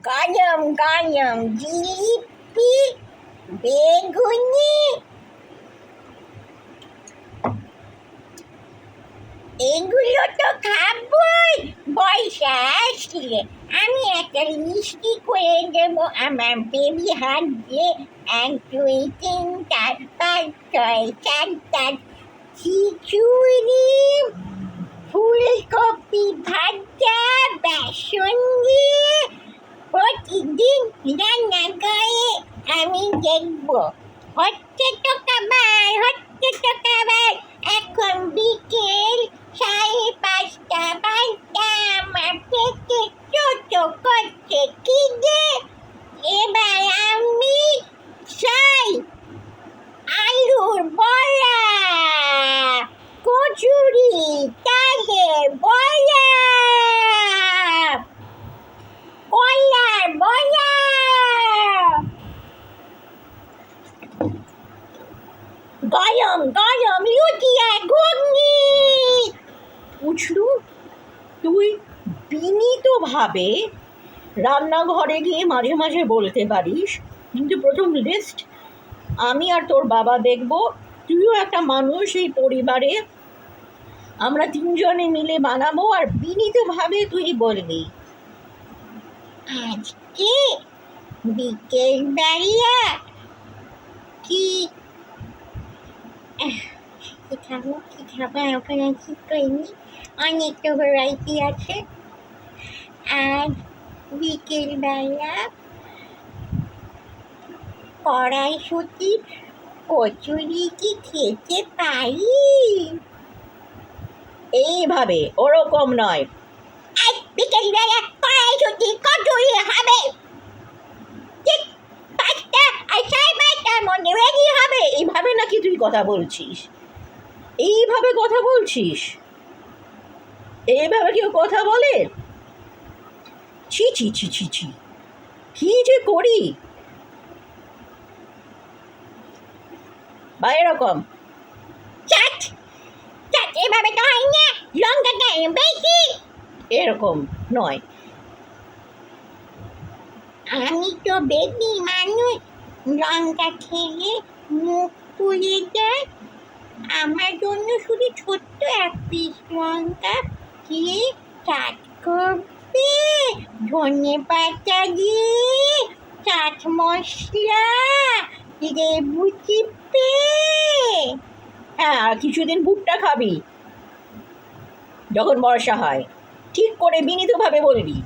গরম গরম জিলিপি বেগুনি এগুলো তো খাবই। পয়সা আসলে আমি একটা মিষ্টি করে দেবো আমার বেবি হাত দিয়ে। 1 2 3 4 5 6 7 8 খিচুড়ি ফুলকপি ভাজা বেসন দিয়ে প্রতিদিন রান্না করে আমি দেখবো। হচ্ছে তো খাবার এখন বিকেল 5:30 বাজে। আমার পেটে চোচো করছে খিদে। এবার আমি চাই আলুর বড়া, কচুরি, তালের বড়া, কলার বড়া, গরম গরম লুচি আর ঘুগনি। পুছলু, তুই বিনীতভাবে রান্নাঘরে গিয়ে মাঝে মাঝে বলতে পারিস, কিন্তু প্রথম লিস্ট আমি আর তোর বাবা দেখব। তুইও একটা মানুষ, এই পরিবারে আমরা 3 জনে মিলে বানাবো, আর বিনীতভাবে তুই বলবি। আজকে বিকেল বেলা কি খাবো ওখানে ঠিক করিনি, অনেক তো ভ্যারাইটি আছে। আর বিকেল বেলা কড়াইশুঁটি কচুরি কি খেতে পারি? এইভাবে, ওরকম নয়। আজ বিকেল বেলা কড়াইশুঁটি কচুরি হবে, ঠিক 5টা আর 5:30টার মধ্যে রেডি হবে। এইভাবে নাকি তুই কথা বলছিস? এইভাবে কথা বলছিস? এইভাবে কেউ কথা বলে? ছি ছি ছি ছি ছি, কি যে করি বা এরকম চাট চাট এভাবে তো হয় না, লঙ্কাটা বেশি। এরকম নয়। আমি তো বেশি মানুষ, লঙ্কা খেলে মুখ পুড়ে যায়। আমার জন্য শুধু ছোট্ট 1 পিস লঙ্কা দিয়ে চাট করবে, ধনে পাতা দিয়ে, চাট মশলা, লেবু চিপে। হ্যাঁ, আর কিছুদিন ভুট্টা খাবি যখন বর্ষা হয়। ঠিক করে বিনীতভাবে বলবি।